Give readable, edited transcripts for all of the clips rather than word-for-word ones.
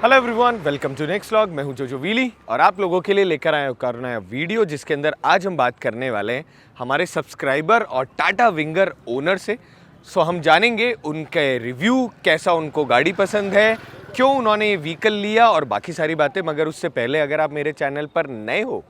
Hello everyone, welcome to next vlog. मैं हूं जोजो वीली और आप लोगों के लिए लेकर आया हूं नया वीडियो, जिसके अंदर आज हम बात करने वाले हैं हमारे सब्सक्राइबर और टाटा विंगर ओनर से। हम जानेंगे उनके रिव्यू, कैसा उनको गाड़ी पसंद है, क्यों उन्होंने ये व्हीकल लिया और बाकी सारी बातें। मगर उससे पहले अगर आप मेरे चैनल पर नए हो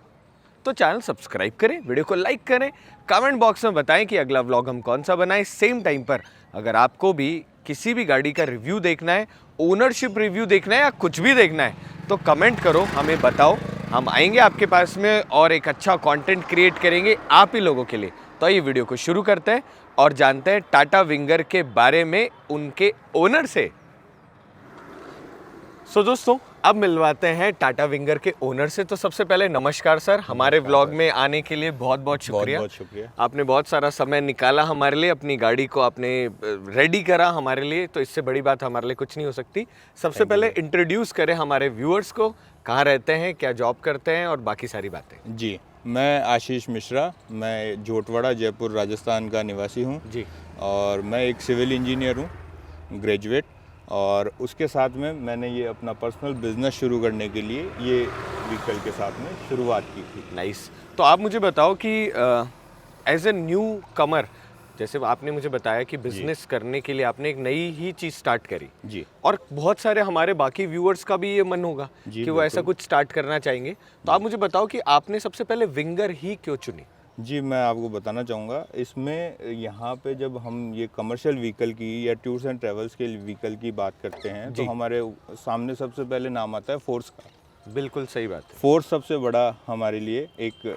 तो चैनल सब्सक्राइब करें, वीडियो को लाइक करें, कमेंट बॉक्स में बताएं कि अगला व्लॉग हम कौन सा बनाएं। सेम टाइम पर अगर आपको भी किसी भी गाड़ी का रिव्यू देखना है, ओनरशिप रिव्यू देखना है या कुछ भी देखना है तो कमेंट करो, हमें बताओ। हम आएंगे आपके पास में और एक अच्छा कंटेंट क्रिएट करेंगे आप ही लोगों के लिए। तो ये वीडियो को शुरू करते हैं और जानते हैं टाटा विंगर के बारे में उनके ओनर से। दोस्तों, अब मिलवाते हैं टाटा विंगर के ओनर से। तो सबसे पहले नमस्कार सर, हमारे व्लॉग में आने के लिए बहुत बहुत शुक्रिया। बहुत शुक्रिया। आपने बहुत सारा समय निकाला हमारे लिए, अपनी गाड़ी को आपने रेडी करा हमारे लिए, तो इससे बड़ी बात हमारे लिए कुछ नहीं हो सकती। सबसे पहले इंट्रोड्यूस करें हमारे व्यूअर्स को, कहाँ रहते हैं, क्या जॉब करते हैं और बाकी सारी बातें। जी, मैं आशीष मिश्रा, मैं जोटवाड़ा जयपुर राजस्थान का निवासी हूँ जी। और मैं एक सिविल इंजीनियर हूँ, ग्रेजुएट। और उसके साथ में मैंने ये अपना पर्सनल बिजनेस शुरू करने के लिए ये व्हीकल के साथ में शुरुआत की थी। नाइस। तो आप मुझे बताओ कि एज ए न्यू कमर, जैसे आपने मुझे बताया कि बिजनेस करने के लिए आपने एक नई ही चीज़ स्टार्ट करी जी। और बहुत सारे हमारे बाकी व्यूअर्स का भी ये मन होगा कि वो ऐसा कुछ स्टार्ट करना चाहेंगे। तो आप मुझे बताओ कि आपने सबसे पहले विंगर ही क्यों चुनी? जी, मैं आपको बताना चाहूँगा, इसमें यहाँ पे जब हम ये कमर्शियल व्हीकल की या टूर्स एंड ट्रेवल्स के व्हीकल की बात करते हैं तो हमारे सामने सबसे पहले नाम आता है फोर्स का। बिल्कुल सही बात है। फोर्स सबसे बड़ा हमारे लिए एक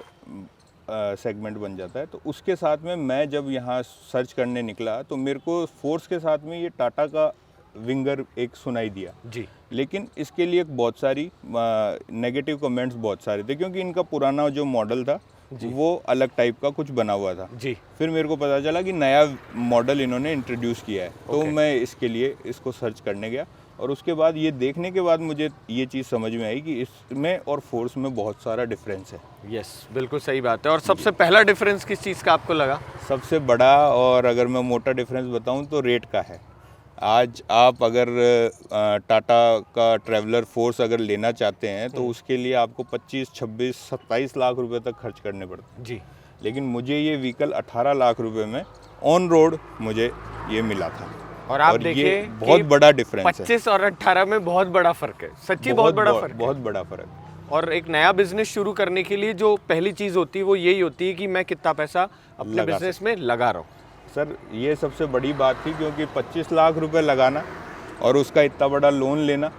सेगमेंट बन जाता है। तो उसके साथ में मैं जब यहाँ सर्च करने निकला तो मेरे को फोर्स के साथ में ये टाटा का विंगर एक सुनाई दिया जी। लेकिन इसके लिए बहुत सारी नेगेटिव कमेंट्स बहुत सारे थे, क्योंकि इनका पुराना जो मॉडल था वो अलग टाइप का कुछ बना हुआ था। जी। फिर मेरे को पता चला कि नया मॉडल इन्होंने इंट्रोड्यूस किया है। तो मैं इसके लिए इसको सर्च करने गया और उसके बाद ये देखने के बाद मुझे ये चीज़ समझ में आई कि इसमें और फोर्स में बहुत सारा डिफरेंस है। यस, बिल्कुल सही बात है। और सबसे पहला डिफरेंस किस चीज़ का आपको लगा? सबसे बड़ा, और अगर मैं मोटा डिफरेंस बताऊं तो रेट का है। आज आप अगर टाटा का ट्रैवलर फोर्स अगर लेना चाहते हैं तो उसके लिए आपको 25, 26, 27 लाख रुपए तक खर्च करने पड़ते हैं। जी। लेकिन मुझे ये व्हीकल 18 लाख रुपए में ऑन रोड मुझे ये मिला था। और आप देखिए, बहुत बड़ा डिफरेंस है। 25 और 18 में बहुत बड़ा फर्क है, सच्ची बहुत बड़ा फर्क है। बहुत बड़ा फर्क। और एक नया बिजनेस शुरू करने के लिए जो पहली चीज़ होती है वो यही होती है कि मैं कितना पैसा अपने बिजनेस में लगा रहा हूँ। सर, ये सबसे बड़ी बात थी, क्योंकि 25 लाख रुपए लगाना और उसका इतना बड़ा लोन लेना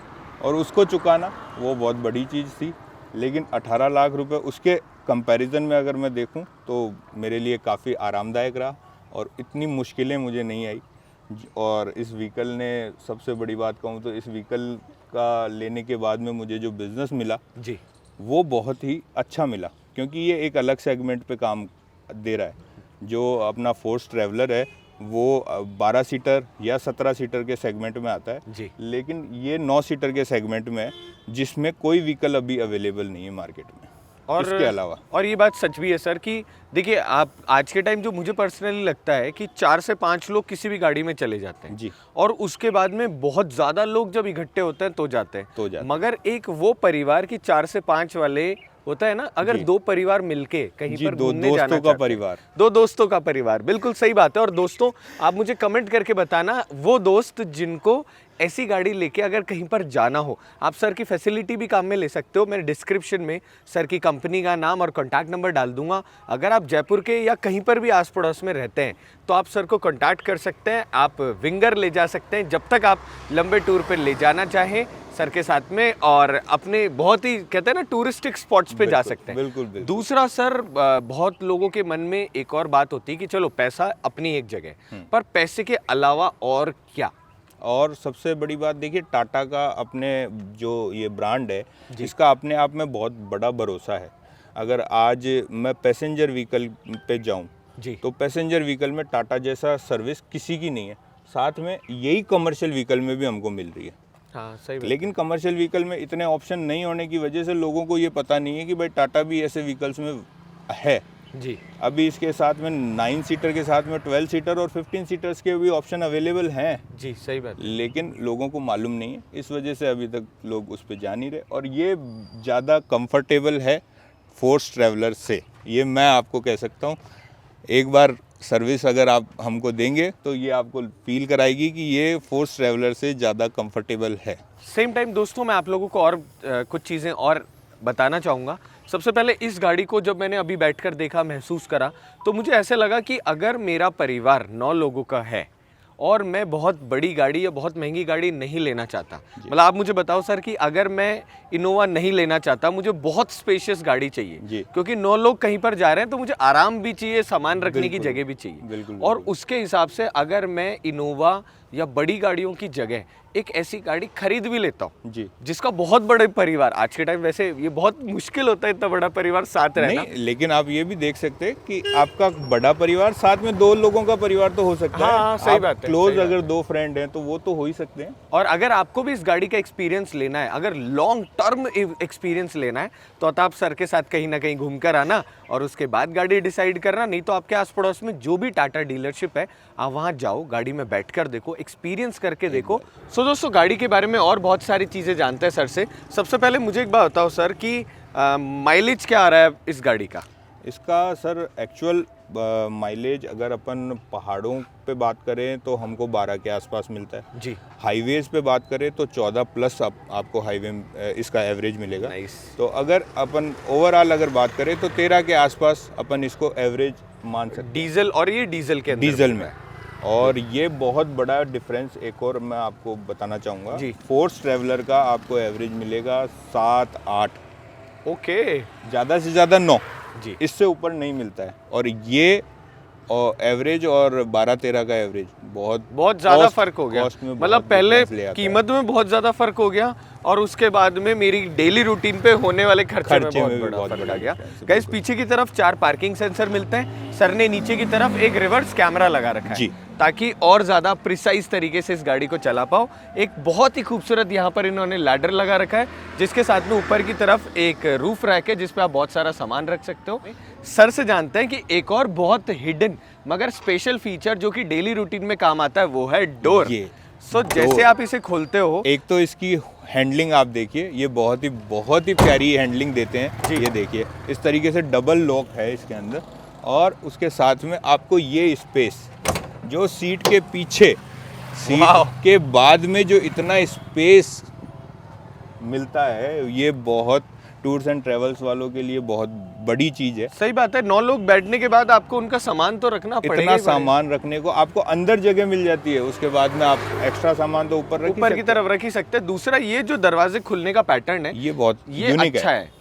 और उसको चुकाना वो बहुत बड़ी चीज़ थी। लेकिन 18 लाख रुपए उसके कंपैरिजन में अगर मैं देखूं तो मेरे लिए काफ़ी आरामदायक रहा और इतनी मुश्किलें मुझे नहीं आई। और इस व्हीकल ने, सबसे बड़ी बात कहूँ तो, इस व्हीकल का लेने के बाद में मुझे जो बिज़नेस मिला जी वो बहुत ही अच्छा मिला, क्योंकि ये एक अलग सेगमेंट पे काम दे रहा है। जो अपना फोर्स ट्रैवलर है वो 12 सीटर या 17 सीटर के सेगमेंट में आता है जी। लेकिन ये 9 सीटर के सेगमेंट में है, जिसमें कोई व्हीकल अभी अवेलेबल नहीं है मार्केट में और इसके अलावा। और ये बात सच भी है सर कि देखिए, आप आज के टाइम जो मुझे पर्सनली लगता है कि 4 से 5 लोग किसी भी गाड़ी में चले जाते हैं जी, और उसके बाद में बहुत ज़्यादा लोग जब इकट्ठे होते हैं तो जाते हैं। मगर एक वो परिवार की 4 से 5 वाले होता है ना, अगर दो परिवार मिलके कहीं पर घूमने जाना चाहते हैं, परिवार, दो दोस्तों का परिवार, बिल्कुल सही बात है। और दोस्तों, आप मुझे कमेंट करके बताना वो दोस्त जिनको ऐसी गाड़ी लेके अगर कहीं पर जाना हो, आप सर की फैसिलिटी भी काम में ले सकते हो। मैं डिस्क्रिप्शन में सर की कंपनी का नाम और कॉन्टैक्ट नंबर डाल दूंगा। अगर आप जयपुर के या कहीं पर भी आस पड़ोस में रहते हैं तो आप सर को कॉन्टैक्ट कर सकते हैं। आप विंगर ले जा सकते हैं जब तक आप लंबे टूर पर ले जाना चाहें सर के साथ में, और अपने बहुत ही, कहते हैं ना, टूरिस्टिक स्पॉट्स पे जा सकते हैं। बिल्कुल। दूसरा सर, बहुत लोगों के मन में एक और बात होती है कि चलो पैसा अपनी एक जगह, पर पैसे के अलावा और क्या? और सबसे बड़ी बात देखिए, टाटा का अपने जो ये ब्रांड है इसका अपने आप में बहुत बड़ा भरोसा है। अगर आज मैं पैसेंजर व्हीकल पे जाऊं तो पैसेंजर व्हीकल में टाटा जैसा सर्विस किसी की नहीं है। साथ में यही कमर्शियल व्हीकल में भी हमको मिल रही है। हाँ, सही। लेकिन कमर्शियल व्हीकल में इतने ऑप्शन नहीं होने की वजह से लोगों को ये पता नहीं है कि भाई टाटा भी ऐसे व्हीकल्स में है। जी अभी इसके साथ में 9 सीटर के साथ में 12 सीटर और 15 सीटर्स के भी ऑप्शन अवेलेबल हैं, जी सही बात है। लेकिन लोगों को मालूम नहीं है, इस वजह से अभी तक लोग उस पर जा नहीं रहे। और ये ज़्यादा कंफर्टेबल है फोर्स ट्रैवलर से, ये मैं आपको कह सकता हूँ। एक बार सर्विस अगर आप हमको देंगे तो ये आपको फील कराएगी कि ये फोर्स ट्रैवलर से ज़्यादा कंफर्टेबल है। सेम टाइम दोस्तों मैं आप लोगों को और कुछ चीज़ें और बताना चाहूँगा। सबसे पहले इस गाड़ी को जब मैंने अभी बैठकर देखा, महसूस करा, तो मुझे ऐसे लगा कि अगर मेरा परिवार 9 लोगों का है और मैं बहुत बड़ी गाड़ी या बहुत महंगी गाड़ी नहीं लेना चाहता, मतलब आप मुझे बताओ सर कि अगर मैं इनोवा नहीं लेना चाहता, मुझे बहुत स्पेशियस गाड़ी चाहिए, जी। क्योंकि 9 लोग कहीं पर जा रहे हैं तो मुझे आराम भी चाहिए, सामान रखने की जगह भी चाहिए। बिल्कुल, और उसके हिसाब से अगर मैं इनोवा या बड़ी गाड़ियों की जगह एक ऐसी गाड़ी खरीद भी लेता हूँ जी। जिसका बहुत बड़े परिवार, आज के टाइम वैसे ये बहुत मुश्किल होता है इतना बड़ा परिवार साथ रहना। नहीं, लेकिन आप ये भी देख सकते हैं कि आपका बड़ा परिवार साथ में 2 लोगों का परिवार तो हो सकता है। हाँ, सही बात है, क्लोज सही अगर 2 फ्रेंड हैं तो वो तो हो ही सकते हैं। और अगर आपको भी इस गाड़ी का एक्सपीरियंस लेना है, अगर लॉन्ग टर्म एक्सपीरियंस लेना है, तो आप सर के साथ कहीं ना कहीं घूम कर आना और उसके बाद गाड़ी डिसाइड करना। नहीं तो आपके आस पड़ोस में जो भी टाटा डीलरशिप है, आप वहाँ जाओ, गाड़ी में बैठकर देखो, एक्सपीरियंस करके देखो। सो दोस्तों गाड़ी के बारे में और बहुत सारी चीज़ें जानते हैं सर से। सबसे पहले मुझे एक बात बताओ सर कि माइलेज क्या आ रहा है इस गाड़ी का? इसका सर एक्चुअल माइलेज अगर अपन पहाड़ों पे बात करें तो हमको 12 के आसपास मिलता है जी। हाईवेज पे बात करें तो 14 प्लस आपको हाईवे इसका एवरेज मिलेगा। नाइस। तो अगर अपन ओवरऑल अगर बात करें तो 13 के आसपास अपन इसको एवरेज मान सकते हैं डीजल, और ये डीजल के अंदर डीजल में। और ये बहुत बड़ा डिफरेंस एक और मैं आपको बताना चाहूँगा, जी। फोर्स ट्रैवलर का आपको एवरेज मिलेगा 7-8, ओके ज़्यादा से ज़्यादा 9, जी। इससे ऊपर नहीं मिलता है। और ये एवरेज और 12-13 का एवरेज बहुत ज़्यादा cost- फर्क हो गया। cost में मतलब बहुत पहले difference ले आता है। कीमत में बहुत ज़्यादा फर्क हो गया और उसके बाद में मेरी डेली रूटीन पे होने वाले खर्चे में बहुत में भी बड़ा बहुत फर्क बड़ा आ गया। difference है, गाइस बिल्कुल। पीछे की तरफ 4 पार्किंग सेंसर मिलते हैं। सर ने नीचे की तरफ एक रिवर्स कैमरा लगा रखा है जी। ताकि और ज़्यादा प्रिसाइज तरीके से इस गाड़ी को चला पाओ। एक बहुत ही खूबसूरत यहाँ पर इन्होंने लैडर लगा रखा है, जिसके साथ में ऊपर की तरफ एक रूफ रैक है जिसपे आप बहुत सारा सामान रख सकते हो। सर से जानते हैं कि एक और बहुत हिडन मगर स्पेशल फीचर जो कि डेली रूटीन में काम आता है वो है डोर। ये सो जैसे आप इसे खोलते हो, एक तो इसकी हैंडलिंग आप देखिए, ये बहुत ही प्यारी हैंडलिंग देते हैं। ये देखिए इस तरीके से डबल लॉक है इसके अंदर, और उसके साथ में आपको ये स्पेस जो सीट के पीछे, वाह। सीट के बाद में जो इतना स्पेस मिलता है, ये बहुत टूर्स एंड ट्रेवल्स वालों के लिए बहुत बड़ी चीज़ है। सही बात है, 9 लोग बैठने के बाद आपको उनका सामान तो रखना पड़ेगा इतना ही पड़ेगा। सामान रखने को आपको अंदर जगह मिल जाती है, उसके बाद में आप एक्स्ट्रा सामान तो ऊपर ऊपर की तरफ रख ही सकते हैं। दूसरा ये जो दरवाजे खुलने का पैटर्न है, ये बहुत ये यूनिक अच्छा है।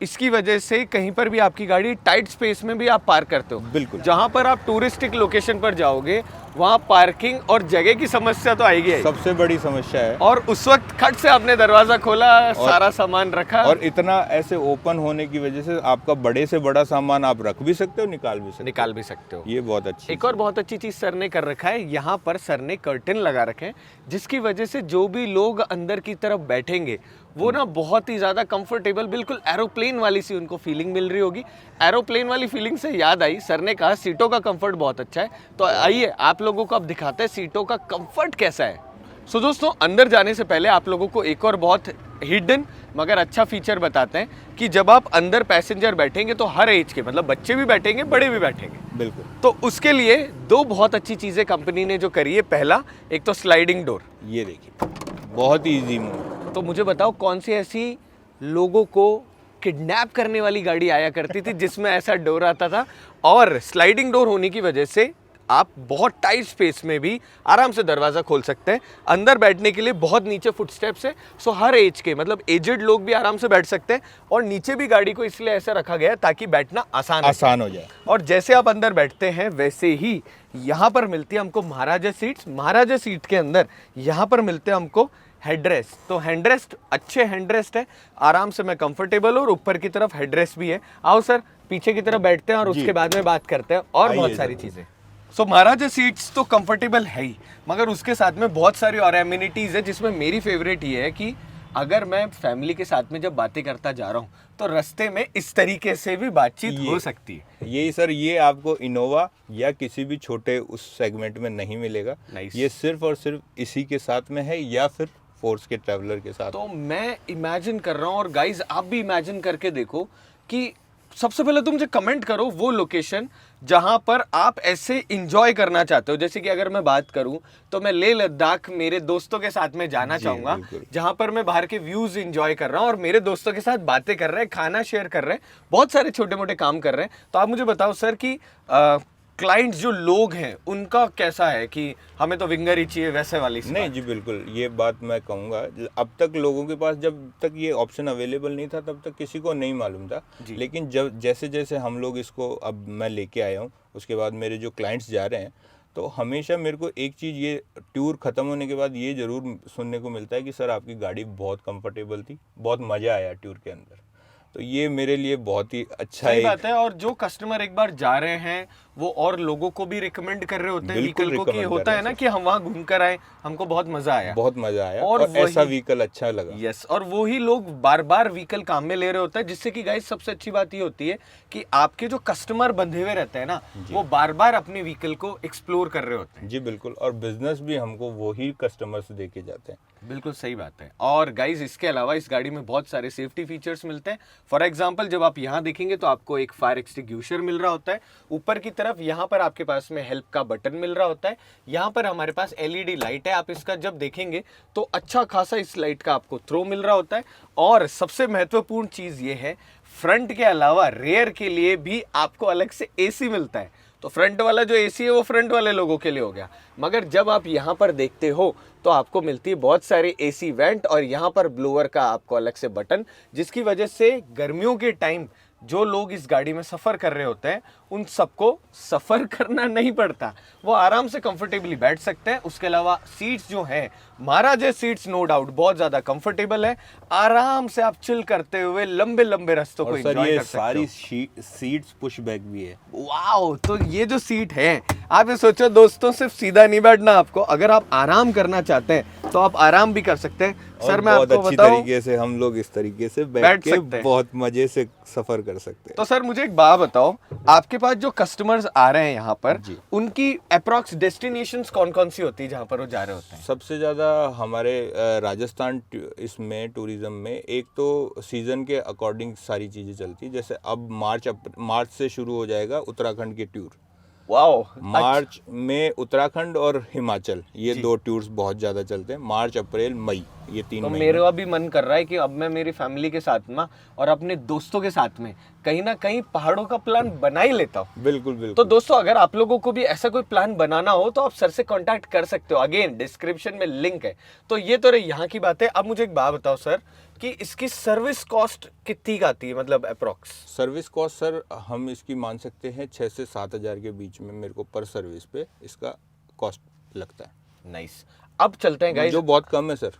इसकी वजह से कहीं पर भी आपकी गाड़ी टाइट स्पेस में भी आप पार्क करते हो। बिल्कुल। जहां पर आप टूरिस्टिक लोकेशन पर जाओगे वहां पार्किंग और जगह की समस्या तो आएगी ही। सबसे बड़ी समस्या है। और उस वक्त खट से आपने दरवाजा खोला, सारा सामान रखा, और इतना ऐसे ओपन होने की वजह से आपका बड़े से बड़ा सामान आप रख भी सकते हो, निकाल भी सकते हो। ये बहुत अच्छी एक और बहुत अच्छी चीज सर ने कर रखा है, यहाँ पर सर ने कर्टेन लगा रखे हैं, जिसकी वजह से जो भी लोग अंदर की तरफ बैठेंगे वो ना बहुत ही ज्यादा कंफर्टेबल, बिल्कुल एरोप्लेन वाली सी उनको फीलिंग मिल रही होगी। एरोप्लेन वाली फीलिंग से याद आई, सर ने कहा सीटों का कंफर्ट बहुत अच्छा है, तो आइए आप लोगों को अब दिखाते हैं सीटों का कंफर्ट कैसा है। सो दोस्तों अंदर जाने से पहले आप लोगों को एक और बहुत हिडन मगर अच्छा फीचर बताते हैं कि जब आप अंदर पैसेंजर बैठेंगे तो हर एज के, मतलब बच्चे भी बैठेंगे, बड़े भी बैठेंगे। बिल्कुल। तो उसके लिए 2 बहुत अच्छी चीजें कंपनी ने जो करी है। पहला, एक तो स्लाइडिंग डोर। ये देखिए बहुत ही ईजी मूव। तो मुझे बताओ कौन सी ऐसी लोगों को किडनैप करने वाली गाड़ी आया करती थी जिसमें ऐसा डोर आता था, और स्लाइडिंग डोर होने की वजह से आप बहुत टाइट स्पेस में भी आराम से दरवाज़ा खोल सकते हैं। अंदर बैठने के लिए बहुत नीचे फुटस्टेप्स है, सो हर एज के, मतलब एजेड लोग भी आराम से बैठ सकते हैं। और नीचे भी गाड़ी को इसलिए ऐसा रखा गया है ताकि बैठना आसान हो जाए। और जैसे आप अंदर बैठते हैं वैसे ही यहाँ पर मिलती है हमको महाराजा सीट्स। महाराजा सीट के अंदर यहाँ पर मिलते हैं हमको हेडरेस्ट। तो हेडरेस्ट अच्छे हेडरेस्ट है, आराम से मैं कंफर्टेबल हूँ, और ऊपर की तरफ हेडरेस्ट भी है। आओ सर पीछे की तरफ बैठते हैं और उसके बाद में बात करते हैं और बहुत सारी चीज़ें। सो महाराजा सीट्स तो कंफर्टेबल है ही, मगर उसके साथ में बहुत सारी और एमिनिटीज़ है, जिसमें मेरी फेवरेट ये है कि अगर मैं फैमिली के साथ में जब बातें करता जा रहा हूँ तो रास्ते में इस तरीके से भी बातचीत हो सकती है। यही सर, ये आपको इनोवा या किसी भी छोटे उस सेगमेंट में नहीं मिलेगा। Nice. ये सिर्फ और सिर्फ इसी के साथ में है या फिर फोर्स के ट्रैवलर के साथ। तो मैं इमेजिन कर रहा हूँ, और गाइज आप भी इमेजिन करके देखो कि सबसे पहले तुम मुझे कमेंट करो वो लोकेशन जहां पर आप ऐसे इंजॉय करना चाहते हो। जैसे कि अगर मैं बात करूं तो मैं लेह लद्दाख मेरे दोस्तों के साथ में जाना चाहूंगा, जहां पर मैं बाहर के व्यूज इंजॉय कर रहा हूं और मेरे दोस्तों के साथ बातें कर रहे हैं, खाना शेयर कर रहे हैं, बहुत सारे छोटे मोटे काम कर रहे हैं। तो आप मुझे बताओ सर कि क्लाइंट्स जो लोग हैं उनका कैसा है कि हमें तो विंगर ही चाहिए वैसे वाली सी नहीं बात? जी बिल्कुल, ये बात मैं कहूँगा। अब तक लोगों के पास जब तक ये ऑप्शन अवेलेबल नहीं था तब तक किसी को नहीं मालूम था। लेकिन जब जैसे जैसे हम लोग इसको अब मैं लेके आया हूँ, उसके बाद मेरे जो क्लाइंट्स जा रहे हैं, तो हमेशा मेरे को एक चीज़, ये टूर ख़त्म होने के बाद ये ज़रूर सुनने को मिलता है कि सर आपकी गाड़ी बहुत कंफर्टेबल थी, बहुत मज़ा आया टूर के अंदर। तो ये मेरे लिए बहुत ही अच्छा सही बात है। और जो कस्टमर एक बार जा रहे हैं वो और लोगों को भी रिकमेंड कर रहे होते हैं बिल्कुल व्हीकल को, कि recommend होता कर है रहे ना कि हम वहाँ घूम कर आए, हमको बहुत मजा आया। बहुत मजा आया और और ऐसा वही- व्हीकल अच्छा लगा। यस, और वो ही लोग बार बार व्हीकल काम में ले रहे होते हैं, जिससे कि गाइस सबसे अच्छी बात ये होती है कि आपके जो कस्टमर बंधे हुए रहते हैं ना, वो बार बार अपने व्हीकल को एक्सप्लोर कर रहे होते हैं। जी बिल्कुल, और बिजनेस भी हमको वही कस्टमर्स दे के जाते हैं। बिल्कुल सही बात है। और गाइज इसके अलावा इस गाड़ी में बहुत सारे सेफ्टी फीचर्स मिलते हैं। फॉर एग्जांपल जब आप यहाँ देखेंगे तो आपको एक फायर एक्सटिंग्विशर मिल रहा होता है। ऊपर की तरफ यहाँ पर आपके पास में हेल्प का बटन मिल रहा होता है। यहाँ पर हमारे पास एलईडी लाइट है, आप इसका जब देखेंगे तो अच्छा खासा इस लाइट का आपको थ्रो मिल रहा होता है। और सबसे महत्वपूर्ण चीज ये है, फ्रंट के अलावा रेयर के लिए भी आपको अलग से एसी मिलता है। तो फ्रंट वाला जो एसी है वो फ्रंट वाले लोगों के लिए हो गया, मगर जब आप यहाँ पर देखते हो तो आपको मिलती है बहुत सारे एसी वेंट, और यहाँ पर ब्लोअर का आपको अलग से बटन, जिसकी वजह से गर्मियों के टाइम जो लोग इस गाड़ी में सफ़र कर रहे होते हैं उन सबको सफ़र करना नहीं पड़ता, वो आराम से कंफर्टेबली बैठ सकते हैं। उसके अलावा सीट्स जो हैं, महाराज सीट्स नो डाउट बहुत ज़्यादा कंफर्टेबल है, आराम से आप चिल करते हुए लंबे लंबे रास्तों को एंजॉय कर सकते हो। सारी सीट्स पुश बैक भी है। वाओ, तो ये जो सीट है, आप ये सोचो दोस्तों, सिर्फ सीधा नहीं बैठना आपको, अगर आप आराम करना चाहते हैं तो आप आराम भी कर सकते हैं। सर मैं बहुत आपको अच्छी बताऊं, तरीके से हम लोग इस तरीके से बैठ बैठ के सकते हैं। बहुत मजे से सफर कर सकते हैं। तो सर मुझे एक बात बताओ, आपके पास जो कस्टमर्स आ रहे हैं यहाँ पर, उनकी अप्रॉक्स डेस्टिनेशंस कौन कौन सी होती है जहाँ पर वो जा रहे होते हैं? सबसे ज़्यादा हमारे राजस्थान इसमें टूरिज्म में एक तो सीज़न के अकॉर्डिंग सारी चीज़ें चलती है। जैसे अब मार्च से शुरू हो जाएगा उत्तराखंड की टूर। वाओ, मार्च में उत्तराखंड और हिमाचल, ये दो टूर्स बहुत ज़्यादा चलते हैं। मार्च, अप्रैल, मई, ये 3 तो महीने। मेरा भी मन कर रहा है कि अब मैं मेरी फैमिली के साथ में और अपने दोस्तों के साथ में कहीं ना कहीं पहाड़ों का प्लान बना ही लेता हूँ। बिल्कुल बिल्कुल। तो दोस्तों, अगर आप लोगों को भी ऐसा कोई प्लान बनाना हो तो आप सर से कांटेक्ट कर सकते हो, अगेन डिस्क्रिप्शन में लिंक है। तो ये तो रही यहाँ की बात है। अब मुझे एक बात बताओ सर कि इसकी सर्विस कॉस्ट कितनी का आती है, मतलब अप्रोक्स? सर्विस कॉस्ट सर हम इसकी मान सकते हैं 6 से 7 हज़ार के बीच में मेरे को पर सर्विस पे इसका कॉस्ट लगता है। नाइस। अब चलते हैं गाइस, जो बहुत कम है सर,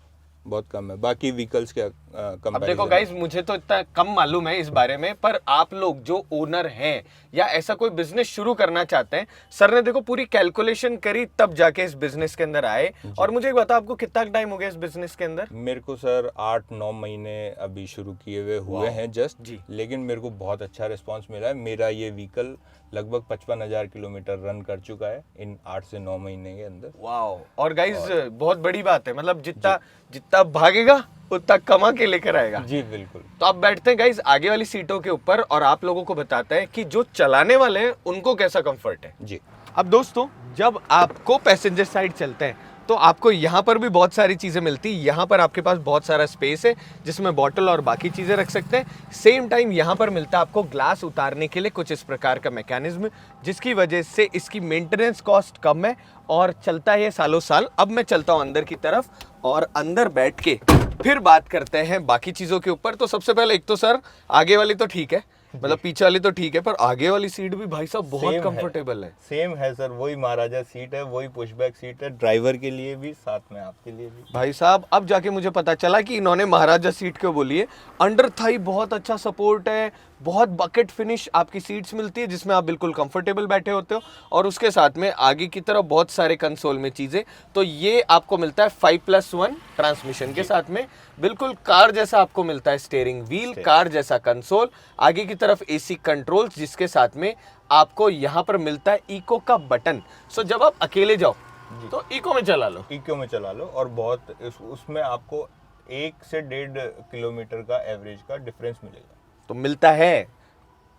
बहुत कम है बाकी व्हीकल्स के अब कंपैरिजन। देखो गाइस, मुझे तो इतना कम मालूम है इस बारे में, पर आप लोग जो ओनर हैं या ऐसा कोई बिजनेस शुरू करना चाहते हैं, सर ने देखो पूरी कैलकुलेशन करी तब जाके इस बिजनेस के अंदर आए। और मुझे एक बताओ, आपको कितना टाइम हो गया इस बिजनेस के अंदर? मेरे को सर 8-9 महीने अभी शुरू किए हुए हैं जस्ट जी। लेकिन मेरे को बहुत अच्छा रिस्पांस मिला है। मेरा ये व्हीकल लगभग 55,000 किलोमीटर रन कर चुका है इन 8 से 9 महीने के अंदर। वाओ, और गाइस बहुत बड़ी बात है, मतलब जितना भागेगा उतना कमा के लेकर आएगा। जी बिल्कुल। तो आप बैठते हैं गाइस आगे वाली सीटों के ऊपर और आप लोगों को बताते हैं कि जो चलाने वाले हैं उनको कैसा कंफर्ट है। जी। अब दोस्तों, जब आपको पैसेंजर साइड चलते हैं तो आपको यहाँ पर भी बहुत सारी चीज़ें मिलती है। यहाँ पर आपके पास बहुत सारा स्पेस है जिसमें बॉटल और बाकी चीज़ें रख सकते हैं। सेम टाइम यहाँ पर मिलता है आपको ग्लास उतारने के लिए कुछ इस प्रकार का मैकेनिज्म, जिसकी वजह से इसकी मेंटेनेंस कॉस्ट कम है और चलता है ये सालों साल। अब मैं चलता हूँ अंदर की तरफ और अंदर बैठ के फिर बात करते हैं बाकी चीज़ों के ऊपर। तो सबसे पहले एक तो सर आगे वाली तो ठीक है, मतलब पीछे वाली तो ठीक है, पर आगे वाली सीट भी भाई साहब बहुत Same है। कंफर्टेबल है। सेम है सर, वही महाराजा सीट है, वही पुशबैक सीट है, ड्राइवर के लिए भी, साथ में आपके लिए भी। भाई साहब अब जाके मुझे पता चला कि इन्होंने महाराजा सीट क्यों बोली है। अंडर थाई बहुत अच्छा सपोर्ट है, बहुत बकेट फिनिश आपकी सीट्स मिलती है जिसमें आप बिल्कुल कंफर्टेबल बैठे होते हो, और उसके साथ में आगे की तरफ बहुत सारे कंसोल में चीज़ें। तो ये आपको मिलता है 5+1 ट्रांसमिशन के साथ में, बिल्कुल कार जैसा आपको मिलता है स्टीयरिंग व्हील, कार जैसा कंसोल, आगे की तरफ एसी कंट्रोल्स, जिसके साथ में आपको यहाँ पर मिलता है इको का बटन। सो जब आप अकेले जाओ तो इको में चला लो, इको में चला लो, और बहुत उसमें आपको 1 से 1.5 किलोमीटर का एवरेज का डिफरेंस मिलेगा। तो मिलता है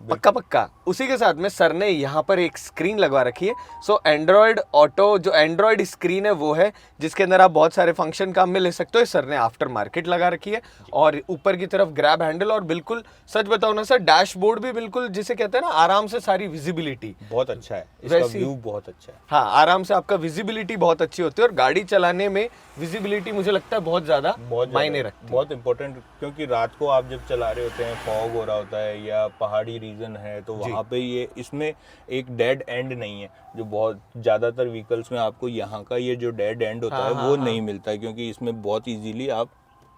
पक्का पक्का। उसी के साथ में सर ने यहाँ पर एक स्क्रीन लगवा रखी है। सो एंड्रॉयड ऑटो, जो एंड्रॉयड स्क्रीन है वो है, जिसके अंदर आप बहुत सारे फंक्शन काम में ले सकते हो। सर ने आफ्टर मार्केट लगा रखी है, और ऊपर की तरफ ग्रैब हैंडल, और बिल्कुल सच बताओ ना सर, डैशबोर्ड भी बिल्कुल जिसे कहते हैं ना आराम से सारी विजिबिलिटी बहुत अच्छा है, इसका व्यू बहुत अच्छा है। हाँ, आराम से आपका विजिबिलिटी बहुत अच्छी होती है, और गाड़ी चलाने में विजिबिलिटी मुझे लगता है बहुत ज्यादा मायने रखती है, बहुत इंपॉर्टेंट, क्योंकि रात को आप जब चला रहे होते हैं, फॉग हो रहा होता है या पहाड़ी रीजन है, तो वहाँ पे ये इसमें एक डेड एंड नहीं है, जो बहुत ज़्यादातर व्हीकल्स में आपको यहाँ का ये जो डेड एंड होता है वो नहीं मिलता है, क्योंकि इसमें बहुत इजीली आप,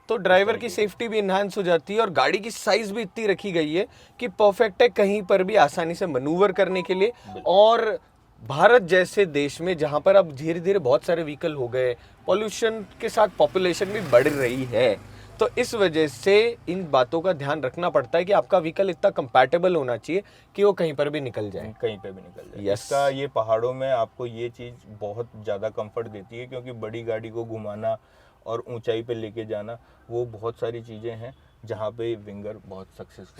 तो ड्राइवर की सेफ्टी भी इन्हांस हो जाती है, और गाड़ी की साइज भी इतनी रखी गई है कि परफेक्ट है कहीं पर भी आसानी से मैन्यूवर करने के लिए। और भारत जैसे देश में जहां पर अब धीरे धीरे बहुत सारे व्हीकल हो गए, पॉल्यूशन के साथ पॉपुलेशन भी बढ़ रही है, तो इस वजह से इन बातों का ध्यान रखना पड़ता है कि आपका व्हीकल इतना कंपैटिबल होना चाहिए कि वो कहीं पर भी निकल जाए, कहीं पे भी निकल जाए। Yes. इसका ये पहाड़ों में आपको ये चीज़ बहुत ज़्यादा कंफर्ट देती है, क्योंकि बड़ी गाड़ी को घुमाना और ऊंचाई पे लेके जाना, वो बहुत सारी चीज़ें हैं जहाँ पे विंगर बहुत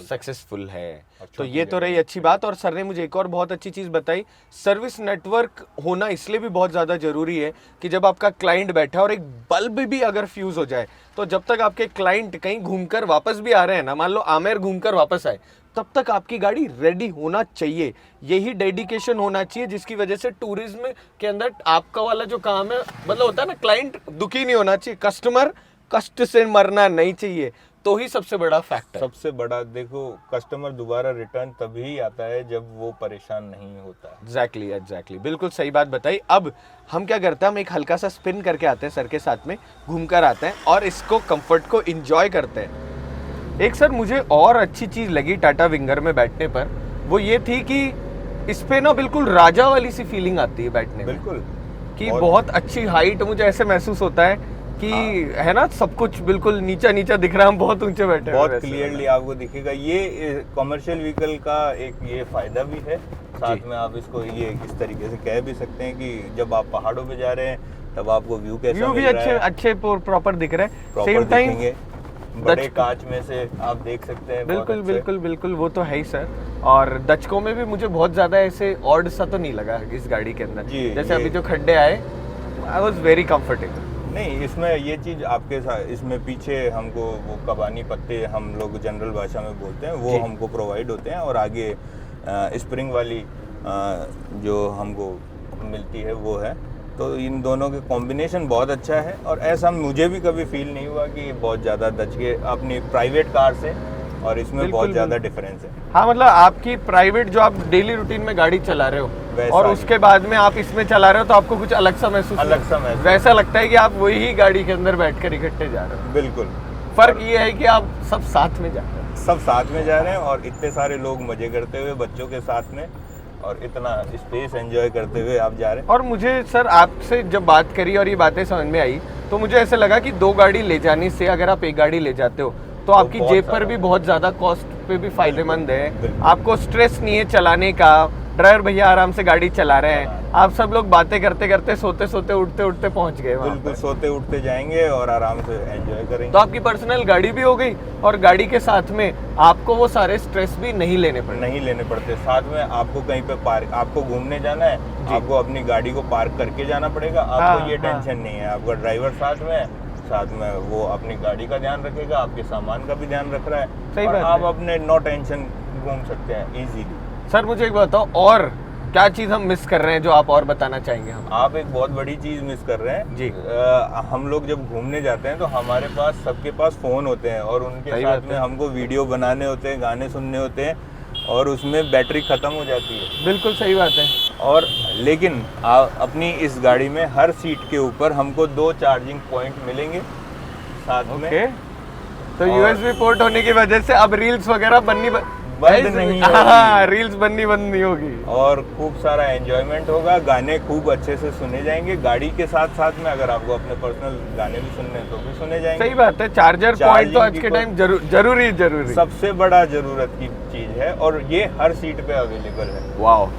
सक्सेसफुल है। तो ये तो रही अच्छी बात। और सर ने मुझे एक और बहुत अच्छी चीज़ बताई, सर्विस नेटवर्क होना इसलिए भी बहुत ज़्यादा ज़रूरी है कि जब आपका क्लाइंट बैठा है और एक बल्ब भी अगर फ्यूज़ हो जाए, तो जब तक आपके क्लाइंट कहीं घूमकर वापस भी आ रहे हैं ना, मान लो आमेर घूमकर वापस आए, तब तक आपकी गाड़ी रेडी होना चाहिए। यही डेडिकेशन होना चाहिए जिसकी वजह से टूरिज्म के अंदर आपका वाला जो काम है, मतलब होता है ना, क्लाइंट दुखी नहीं होना चाहिए, कस्टमर कष्ट से मरना नहीं चाहिए, तो ही सबसे बड़ा फैक्टर। सबसे बड़ा देखो, कस्टमर दोबारा रिटर्न तभी आता है जब वो परेशान नहीं होता है। एग्जैक्टली, बिल्कुल सही बात बताई। अब हम क्या करते हैं, हम एक हल्का सा स्पिन करके आते हैं सर के साथ में, घूमकर आते हैं और इसको कंफर्ट को एंजॉय करते हैं। एक सर मुझे और अच्छी चीज़ लगी टाटा विंगर में बैठने पर, वो ये थी कि इस पे ना बिल्कुल राजा वाली सी फीलिंग आती है बैठने में, बिल्कुल कि बहुत अच्छी हाइट, मुझे ऐसे महसूस होता है कि है ना, सब कुछ बिल्कुल नीचा नीचा दिख रहा है, हम बहुत ऊंचे बैठे हैं, बहुत क्लियरली आपको दिखेगा। ये कमर्शियल व्हीकल का एक ये फायदा भी है, साथ में आप इसको ये इस तरीके से कह भी सकते हैं कि जब आप पहाड़ों पे जा रहे हैं तब आपको व्यू कैसा भी अच्छे प्रॉपर दिख रहे हैं, सेम टाइम बड़े कांच में से आप देख सकते हैं। बिल्कुल वो तो है ही सर। और दचकों में भी मुझे बहुत ज्यादा ऐसे ऑड सा तो नहीं लगा इस गाड़ी के अंदर, जैसे अभी जो खड्डे आए, आई वाज वेरी कंफर्टेबल। नहीं, इसमें ये चीज़ आपके साथ, इसमें पीछे हमको वो कबानी पत्ते हम लोग जनरल भाषा में बोलते हैं, वो हमको प्रोवाइड होते हैं, और आगे स्प्रिंग वाली जो हमको मिलती है वो है। तो इन दोनों के कॉम्बिनेशन बहुत अच्छा है, और ऐसा मुझे भी कभी फील नहीं हुआ कि बहुत ज़्यादा दचके अपनी प्राइवेट कार से, और इसमें बहुत ज़्यादा डिफरेंस है। हाँ, मतलब आपकी प्राइवेट जो आप डेली रूटीन में गाड़ी चला रहे हो और उसके बाद में आप इसमें चला रहे हो, तो आपको कुछ अलग सा महसूस वैसा लगता है कि आप वही गाड़ी के अंदर बैठकर इकट्ठे जा रहे हो। बिल्कुल, फर्क ये है कि आप सब साथ में जा रहे हैं, सब साथ में जा रहे हैं, और इतने सारे लोग मजे करते हुए बच्चों के साथ में, और इतना स्पेस एंजॉय करते हुए आप जा रहे हैं। और मुझे सर आपसे जब बात करी और ये बातें समझ में आई, तो मुझे ऐसा लगा कि 2 गाड़ी ले जाने से अगर आप एक गाड़ी ले जाते हो तो आपकी जेब पर भी बहुत ज़्यादा कॉस्ट पे भी फायदेमंद है। आपको स्ट्रेस नहीं है चलाने का, ड्राइवर भैया आराम से गाड़ी चला रहे हैं, आप सब लोग बातें करते करते, सोते सोते, उठते उठते पहुंच गए। बिल्कुल, सोते उठते जाएंगे और आराम से एंजॉय करेंगे। तो आपकी पर्सनल गाड़ी भी हो गई, और गाड़ी के साथ में आपको वो सारे स्ट्रेस भी नहीं लेने पड़ते। साथ में आपको कहीं पे पार्क, आपको घूमने जाना है, आपको अपनी गाड़ी को पार्क करके जाना पड़ेगा, आपको ये टेंशन नहीं है। आपका ड्राइवर साथ में वो अपनी गाड़ी का ध्यान रखेगा, आपके सामान का भी ध्यान रख रहा है, और आप अपने नो टेंशन घूम सकते हैं इजीली। सर मुझे एक बताओ, और क्या चीज़ हम मिस कर रहे हैं जो आप और बताना चाहेंगे? आप एक बहुत बड़ी चीज़ मिस कर रहे हैं जी। हम लोग जब घूमने जाते हैं तो हमारे पास, सबके पास फ़ोन होते हैं, और उनके साथ में हमको वीडियो बनाने होते हैं, गाने सुनने होते हैं, और उसमें बैटरी ख़त्म हो जाती है। बिल्कुल सही बात है। और लेकिन अपनी इस गाड़ी में हर सीट के ऊपर हमको 2 चार्जिंग पॉइंट मिलेंगे साथ में। ओके, तो और- यूएसबी पोर्ट होने की वजह से अब रील्स वगैरह बंद नहीं होगी। हाँ, रील्स बननी बंद नहीं होगी। और खूब सारा एंजॉयमेंट होगा, गाने खूब अच्छे से सुने जाएंगे। गाड़ी के साथ साथ में अगर आपको अपने पर्सनल गाने भी सुनने हैं तो भी सुने जाएंगे। सही बात है, चार्जर पॉइंट तो आज के टाइम जरूरी सबसे बड़ा जरूरत की चीज है और ये हर सीट पे अवेलेबल है। वाओ।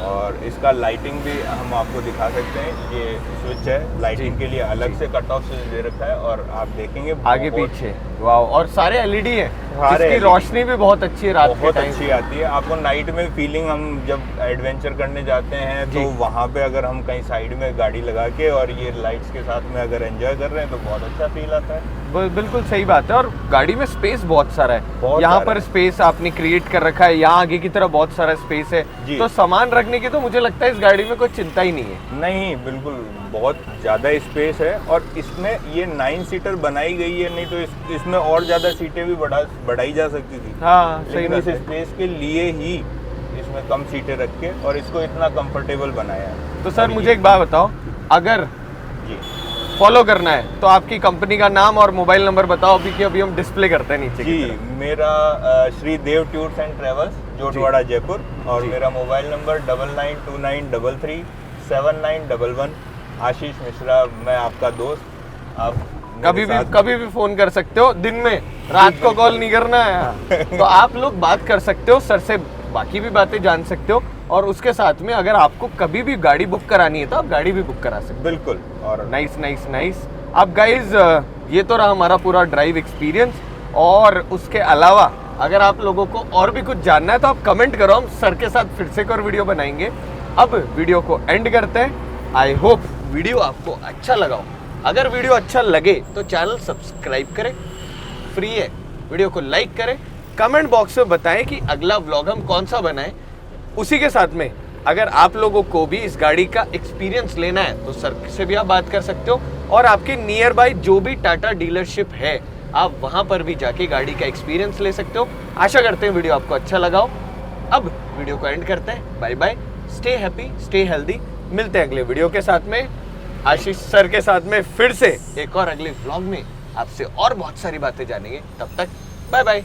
और इसका लाइटिंग भी हम आपको दिखा सकते हैं। ये स्विच है लाइटिंग के लिए, अलग से कट ऑफ स्विच दे रखा है और आप देखेंगे आगे बहुत- पीछे। वाओ, और सारे एलईडी है, सारे इसकी LED रोशनी भी बहुत अच्छी है रात के बहुत टाइम। अच्छी आती है। आपको नाइट में फीलिंग, हम जब एडवेंचर करने जाते हैं जी। तो वहाँ पे अगर हम कहीं साइड में गाड़ी लगा के और ये लाइट्स के साथ में अगर एंजॉय कर रहे हैं तो बहुत अच्छा फील आता है। बिल्कुल सही बात है। और गाड़ी में स्पेस बहुत सारा है, बहुत यहाँ सारा पर है। स्पेस आपने क्रिएट कर रखा है, यहाँ आगे की तरफ बहुत सारा स्पेस है, जी। तो सामान रखने की तो मुझे लगता है इस गाड़ी में कोई चिंता ही नहीं है। नहीं, बिल्कुल बहुत ज़्यादा स्पेस है। और इसमें ये 9 सीटर बनाई गई है, नहीं तो इसमें और ज़्यादा सीटें भी बढ़ाई जा सकती थी। हाँ, सही लेकिन बात इस है। स्पेस के लिए ही इसमें कम सीटें रख के और इसको इतना कंफर्टेबल बनाया है। तो सर मुझे एक बात बताओ, अगर जी फॉलो करना है तो आपकी कंपनी का नाम और मोबाइल नंबर बताओ अभी, कि अभी हम डिस्प्ले करते हैं नीचे की जी, तरफ। मेरा Shri Dev tours and travels, Jhotwara Jaipur. और जी। मेरा मोबाइल नंबर 9929337911। आशीष मिश्रा, मैं आपका दोस्त। आप मेरे साथ- कभी भी फोन कर सकते हो, दिन में, रात को कॉल नहीं करना है। तो आप लोग बात कर सकते हो सर से, बाकी भी बातें जान सकते हो। और उसके साथ में अगर आपको कभी भी गाड़ी बुक करानी है तो आप गाड़ी भी बुक करा सकते हो। बिल्कुल। और नाइस। अब गाइज, ये तो रहा हमारा पूरा ड्राइव एक्सपीरियंस। और उसके अलावा अगर आप लोगों को और भी कुछ जानना है तो आप कमेंट करो, हम सर के साथ फिर से एक और वीडियो बनाएंगे। अब वीडियो को एंड करते हैं। आई होप वीडियो आपको अच्छा लगा हो। अगर वीडियो अच्छा लगे तो चैनल सब्सक्राइब करें, फ्री है। वीडियो को लाइक करें, कमेंट बॉक्स में बताएं कि अगला व्लॉग हम कौन सा बनाएं। उसी के साथ में अगर आप लोगों को भी इस गाड़ी का एक्सपीरियंस लेना है तो सर से भी आप बात कर सकते हो। और आपके नियर बाय जो भी टाटा डीलरशिप है, आप वहां पर भी जाके गाड़ी का एक्सपीरियंस ले सकते हो। आशा करते हैं वीडियो आपको अच्छा लगा हो। अब वीडियो को एंड करते हैं। Bye bye, stay happy, stay healthy. मिलते हैं अगले वीडियो के साथ में, आशीष सर के साथ में फिर से एक और अगले व्लॉग में आपसे और बहुत सारी बातें जानेंगे। तब तक बाय बाय।